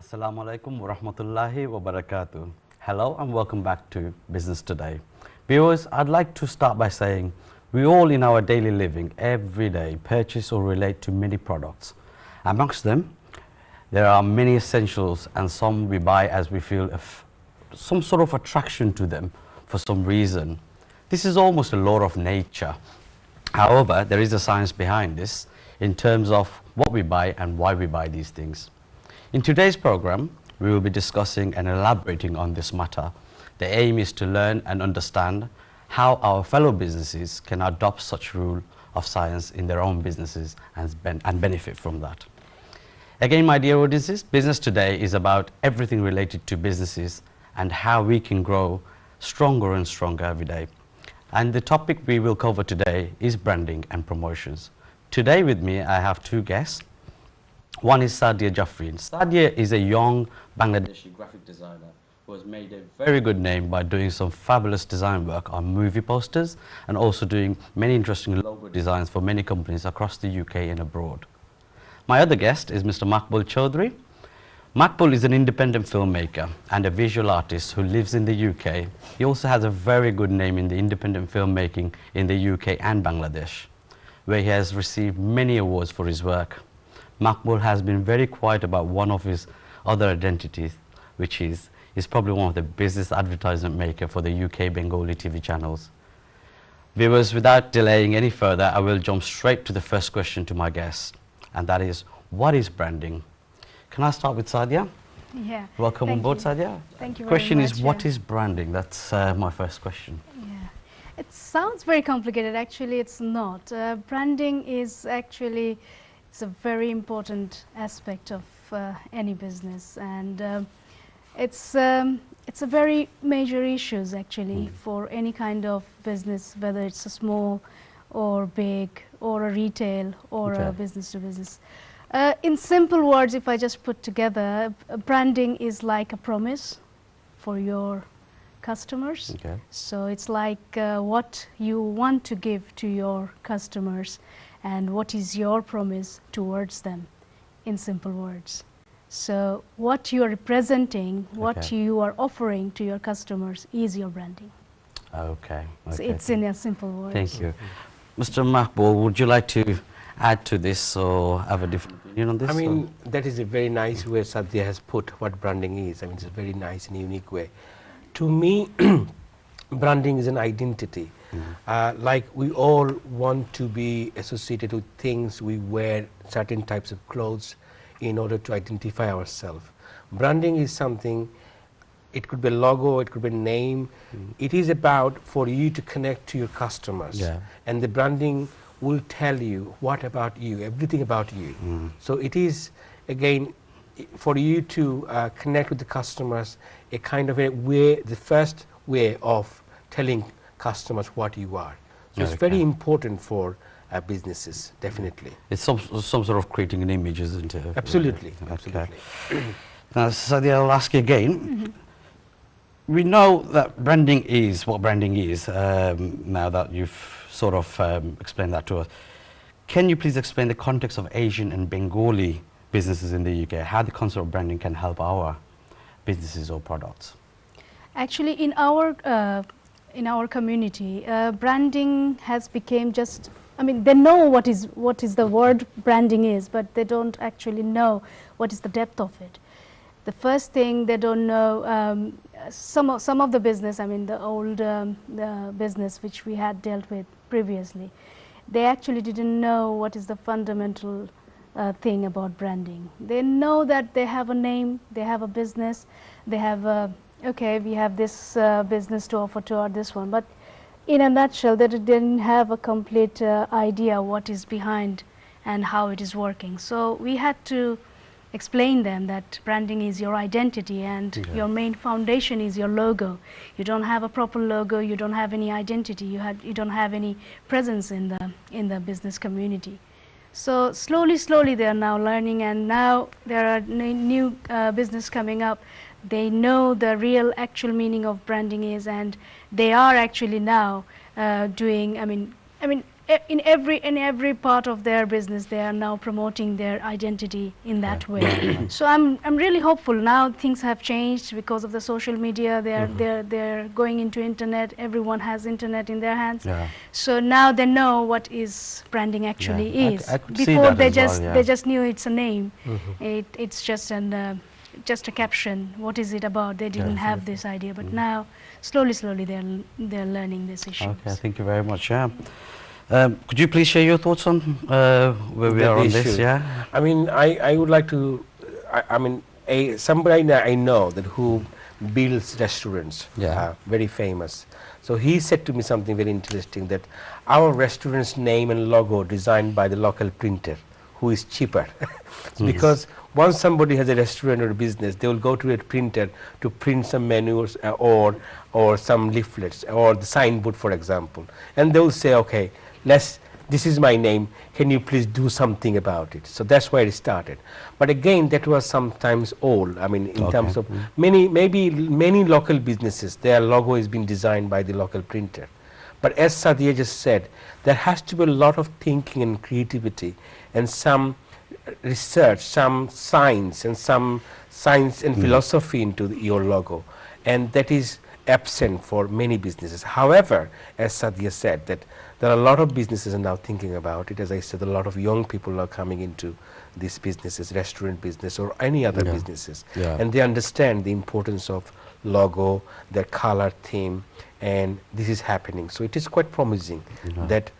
Assalamu alaikum wa rahmatullahi wa barakatuh. Hello and welcome back to Business Today. Viewers, I'd like to start by saying we all in our daily living every day purchase or relate to many products. Amongst them, there are many essentials and some we buy as we feel some sort of attraction to them for some reason. This is almost a law of nature. However, there is a science behind this in terms of what we buy and why we buy these things. In today's program, we will be discussing and elaborating on this matter. The aim is to learn and understand how our fellow businesses can adopt such rule of science in their own businesses and benefit from that. Again, my dear audiences, Business Today is about everything related to businesses and how we can grow stronger and stronger every day. And the topic we will cover today is branding and promotions. Today with me, I have two guests. One is Sadia Jafreen. Sadia is a young Bangladeshi graphic designer who has made a very good name by doing some fabulous design work on movie posters and also doing many interesting logo designs for many companies across the UK and abroad. My other guest is Mr. Maqbul Chaudhry. Maqbul is an independent filmmaker and a visual artist who lives in the UK. He also has a very good name in the independent filmmaking in the UK and Bangladesh, where he has received many awards for his work. Maqbul has been very quiet about one of his other identities, which is probably one of the business advertisement maker for the UK Bengali TV channels. Viewers, without delaying any further, I will jump straight to the first question to my guest, and that is, what is branding? Can I start with Sadia? Yeah. Welcome on board, Sadia. Thank you very Question much. is, what is branding? That's my first question. Yeah. It sounds very complicated. Actually, it's not. Branding is actually it's a very important aspect of any business, and it's a very major issues actually for any kind of business, whether it's a small or big or a retail or a business to business. In simple words, if I just put together, branding is like a promise for your customers. Okay. So it's like what you want to give to your customers and what is your promise towards them, in simple words. So what you are representing, what you are offering to your customers is your branding. Okay. So it's in a simple words. Thank you. Mr. Maqbul, would you like to add to this or have a different opinion on this? I mean, that is a very nice way Sadia has put what branding is. I mean, it's a very nice and unique way. To me, branding is an identity. Like we all want to be associated with things, we wear certain types of clothes in order to identify ourselves. Branding is something, it could be a logo, it could be a name. It is about for you to connect to your customers. And the branding will tell you what about you, everything about you. So it is, again, for you to connect with the customers, a kind of a way, the first way of telling customers what you are. So it's very important for businesses, definitely. It's some sort of creating an image, isn't it? Absolutely. Okay. Absolutely. Now, Sadia, I'll ask you again. We know that branding is what branding is, now that you've sort of explained that to us. Can you please explain the context of Asian and Bengali businesses in the UK, how the concept of branding can help our businesses or products? Actually, in our community, branding has become just, I mean, they know what is the word branding is, but they don't actually know what is the depth of it. The first thing they don't know, some of the business, I mean the old the business which we had dealt with previously, they actually didn't know what is the fundamental thing about branding. They know that they have a name, they have a business, they have a, okay, we have this business to offer to this one, but in a nutshell, they didn't have a complete idea what is behind and how it is working. So we had to explain them that branding is your identity and your main foundation is your logo. You don't have a proper logo, you don't have any identity, you don't have any presence in the business community. So slowly they are now learning, and now there are new business coming up. They know the real actual meaning of branding is, and they are actually now doing, I mean in every part of their business, they are now promoting their identity in that way. So I'm really hopeful now. Things have changed because of the social media. They're going into internet. Everyone has internet in their hands. Yeah. So now they know what is branding actually Yeah. is. I could see Before that they as well, just yeah. they just knew it's a name. It's just an just a caption. What is it about? They didn't have this idea, but now slowly they're learning these issues. Okay, thank you very much. Yeah. Could you please share your thoughts on where we The are on this? issue. Yeah. I mean, I would like to, I mean, somebody that I know that who builds restaurants, Yeah. very famous. So he said to me something very interesting, that our restaurant's name and logo designed by the local printer, who is cheaper. Because once somebody has a restaurant or a business, they will go to a printer to print some menus or some leaflets or the signboard, for example, and they will say, okay, this is my name, can you please do something about it? So that's why it started. But again, that was sometimes old. I mean, in terms of many local businesses, their logo has been designed by the local printer. But as Sadia just said, there has to be a lot of thinking and creativity and some research, some science and philosophy into your logo, and that is absent for many businesses. However, as Sadia said, that there are a lot of businesses are now thinking about it. As I said, a lot of young people are coming into these businesses, restaurant business or any other businesses, and they understand the importance of logo, their color theme, and this is happening. So it is quite promising that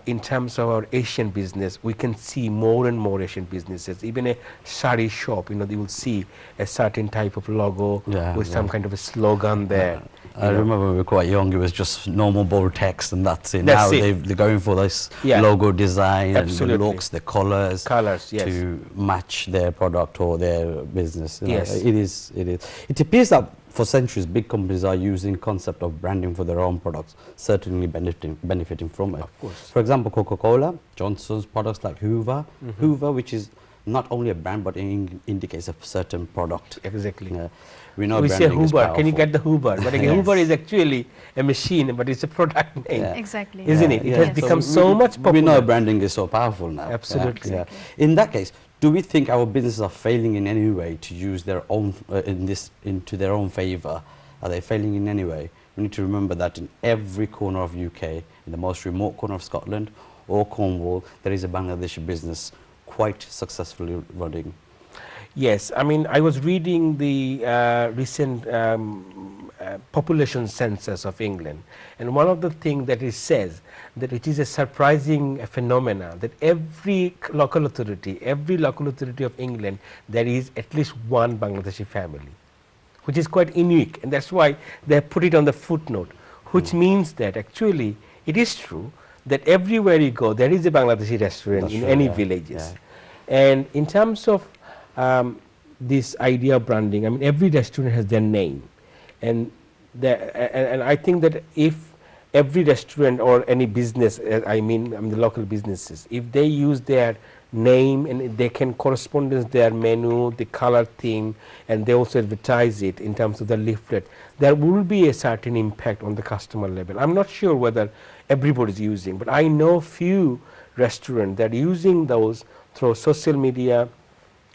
in terms of our Asian business, we can see more and more Asian businesses. Even a sari shop, you will see a certain type of logo with some kind of a slogan there. I remember when we were quite young, it was just normal bold text and that's it. That's now it. they're going for this logo design and the Absolutely. looks, the colors, Yes. to match their product or their business. You know, Yes. it is. It appears that for centuries, big companies are using concept of branding for their own products, certainly benefiting from it. Of course. For example, Coca-Cola, Johnson's products like Hoover, which is not only a brand but indicates a certain product. Exactly. We know We say branding is Hoover. Can you powerful. get the Hoover? But again, Hoover is actually a machine, but it's a product name. Yeah. Exactly. Isn't it? It has become so much popular. We know branding is so powerful now. Absolutely. Yeah. In that case, do we think our businesses are failing in any way to use their own into their own favor? Are they failing in any way? We need to remember that in every corner of UK, in the most remote corner of Scotland or Cornwall, there is a Bangladeshi business quite successfully running. Yes, I mean, I was reading the recent population census of England, and one of the things that it says that it is a surprising phenomena that every local authority of England, there is at least one Bangladeshi family, which is quite unique, and that's why they put it on the footnote, which means that actually it is true that everywhere you go, there is a Bangladeshi restaurant in any villages. And in terms of this idea of branding, I mean, every restaurant has their name, and I think that if every restaurant or any business, I mean the local businesses, if they use their name and they can correspondence their menu, the color theme, and they also advertise it in terms of the leaflet, there will be a certain impact on the customer level. I'm not sure whether everybody is using, but I know few restaurants that are using those through social media,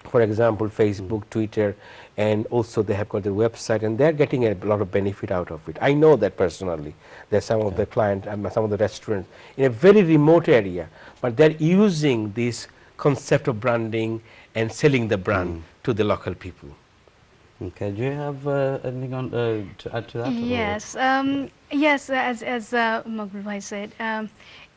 for example, Facebook, Twitter, and also they have got their website, and they're getting a lot of benefit out of it. I know that personally. There's some of the clients and some of the restaurants in a very remote area, but they're using this concept of branding and selling the brand to the local people. Okay, do you have anything on to add to that? Yes, yes. As Maqbul Bhai said,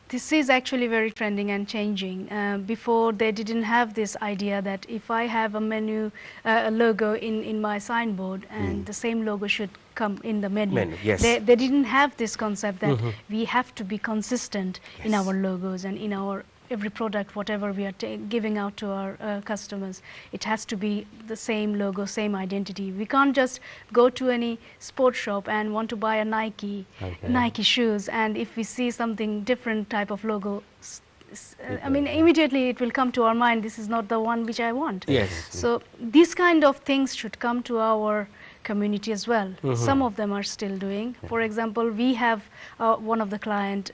this is actually very trending and changing. Before, they didn't have this idea that if I have a menu, a logo in my signboard, and the same logo should come in the menu. Yes. They didn't have this concept that we have to be consistent in our logos and in our every product, whatever we are giving out to our customers. It has to be the same logo, same identity. We can't just go to any sports shop and want to buy a Nike shoes, and if we see something different type of logo, I mean, immediately it will come to our mind, this is not the one which I want. Yes. So these kind of things should come to our community as well. Some of them are still doing. For example, we have one of the client,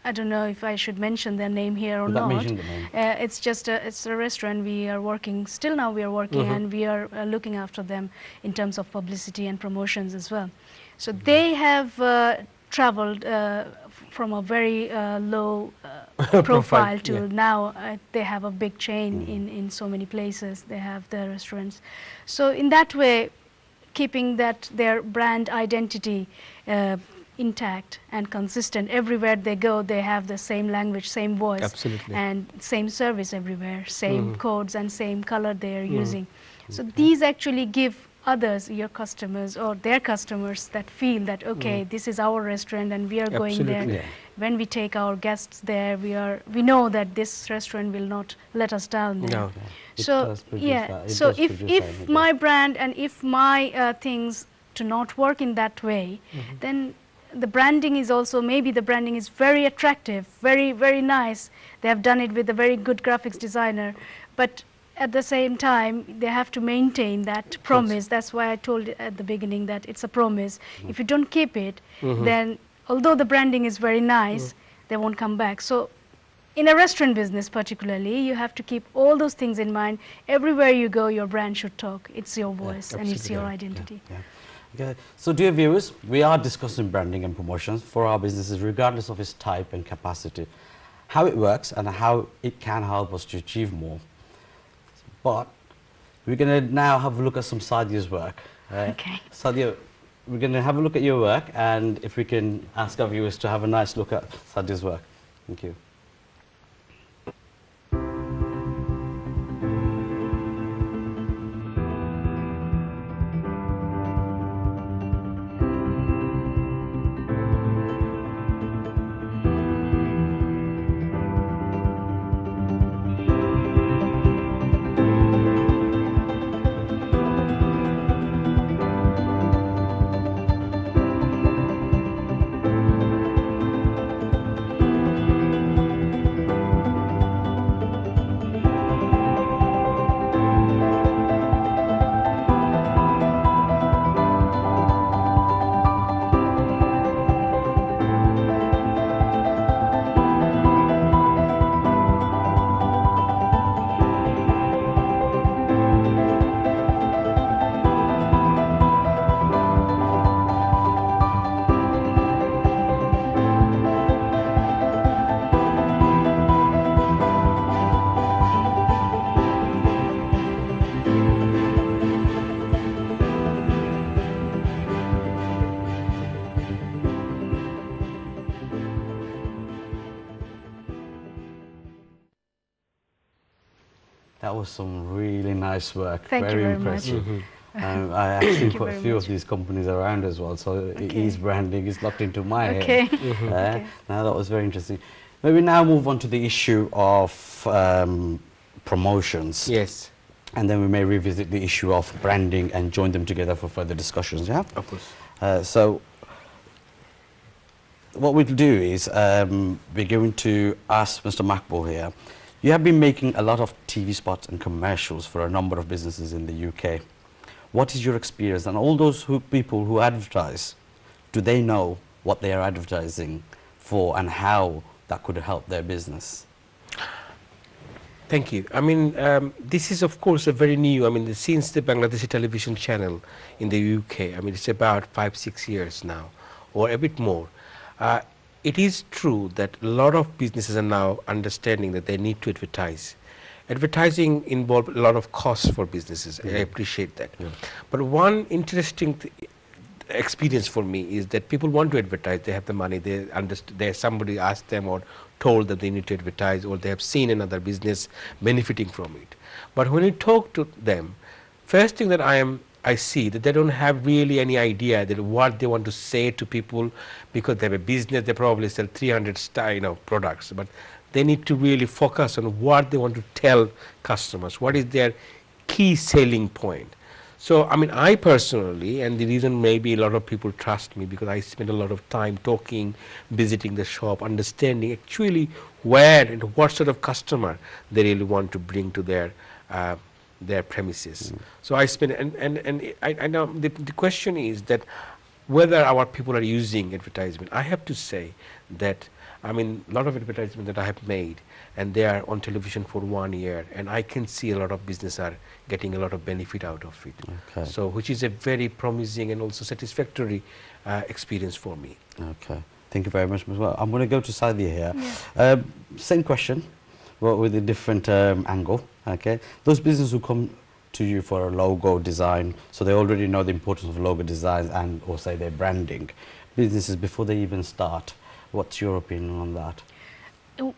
I don't know if I should mention their name here or Without not. mentioning the name. It's a restaurant. We are working, still now we are working, and we are looking after them in terms of publicity and promotions as well. So they have traveled from a very low profile to now they have a big chain in so many places. They have their restaurants. So in that way, keeping that their brand identity intact and consistent everywhere they go, they have the same language, same voice, Absolutely. and same service everywhere, same codes and same color they are using. So these actually give others, your customers or their customers, that feel that okay, this is our restaurant and we are going there. Absolutely. When we take our guests there, we know that this restaurant will not let us down there. No. It So does produce yeah, that. It so does produce that if image. my brand and if my things do not work in that way, then the branding is also, maybe the branding is very attractive, very nice. They have done it with a very good graphics designer, but at the same time they have to maintain that promise. That's why I told at the beginning that it's a promise. If you don't keep it, then although the branding is very nice, they won't come back. So in a restaurant business particularly, you have to keep all those things in mind. Everywhere you go, your brand should talk. It's your voice and it's your identity. Yeah. Okay. So dear viewers, we are discussing branding and promotions for our businesses regardless of its type and capacity, how it works and how it can help us to achieve more. But we're going to now have a look at some Sadia's work. Okay. Sadia, we're going to have a look at your work, and if we can ask our viewers to have a nice look at Sadia's work. Thank you. That was some really nice work. Thank you very much. impressive. I actually Thank you put a very few much. of these companies around as well, so his branding is locked into my Okay. head. Okay. Now that was very interesting. Maybe now move on to the issue of promotions. Yes, And then we may revisit the issue of branding and join them together for further discussions, yeah? of course. So what we'll do is we're going to ask Mr. Makbul here. You have been making a lot of TV spots and commercials for a number of businesses in the UK. What is your experience? And all those people who advertise, do they know what they are advertising for and how that could help their business? Thank you. I mean, this is of course a very new, since the Bangladeshi television channel in the UK, it's about 5-6 years now, or a bit more. It is true that a lot of businesses are now understanding that they need to advertise. Advertising involves a lot of costs for businesses. I appreciate that. Yeah. But one interesting experience for me is that people want to advertise. They have the money. Somebody asked them or told that they need to advertise, or they have seen another business benefiting from it. But when you talk to them, first thing that I see that they don't have really any idea that what they want to say to people, because they have a business. They probably sell 300 products, but they need to really focus on what they want to tell customers. What is their key selling point? So, I personally, and the reason maybe a lot of people trust me, because I spend a lot of time talking, visiting the shop, understanding actually where and what sort of customer they really want to bring to their premises. So I spend, and I know the question is that whether our people are using advertisement. I have to say that I mean, a lot of advertisements that I have made, and they are on television for 1 year, and I can see a lot of business are getting a lot of benefit out of it. Okay. So, which is a very promising and also satisfactory experience for me. Okay. Thank you very much, Ms. Well, I'm going to go to Sadia here. Yeah. Same question, but with a different angle. Okay. Those businesses who come to you for a logo design, so they already know the importance of logo designs and, or say, their branding. Businesses before they even start. What's your opinion on that?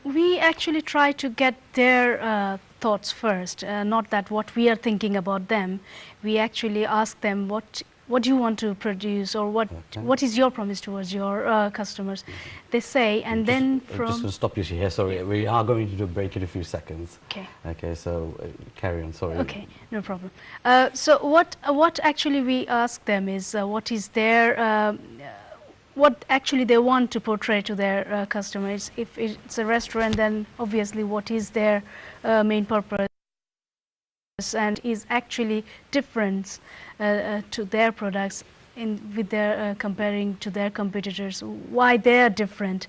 We actually try to get their thoughts first, not that what we are thinking about them. We actually ask them what do you want to produce, or what is your promise towards your customers. They say, and then I'm just going to stop you here. Sorry, we are going to do a break in a few seconds. Okay. Okay, so carry on. Sorry. Okay, no problem. So what actually we ask them is what is their what actually they want to portray to their customers. If it's a restaurant, then obviously what is their main purpose, and is actually different to their products with their comparing to their competitors, why they are different,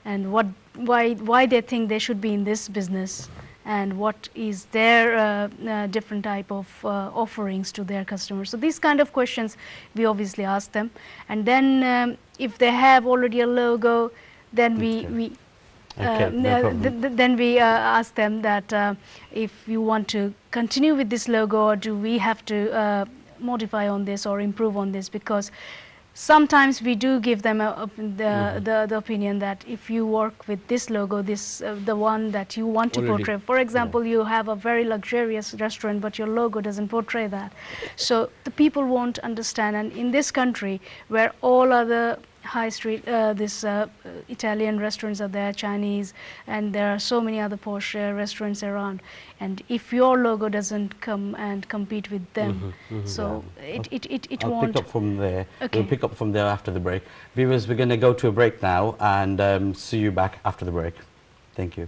and why they think they should be in this business, and what is their different type of offerings to their customers. So these kind of questions we obviously ask them, and then if they have already a logo, then we then we ask them that if you want to continue with this logo, or do we have to modify on this or improve on this, because sometimes we do give them the opinion that if you work with this logo, this the one that you want to portray. For example, you have a very luxurious restaurant, but your logo doesn't portray that. So the people won't understand. And in this country, where all other high street, Italian restaurants are there, Chinese, and there are so many other posh restaurants around. And if your logo doesn't come and compete with them, so it I'll won't. pick up from there. Okay. We'll pick up from there after the break. Viewers, we're going to go to a break now and see you back after the break. Thank you.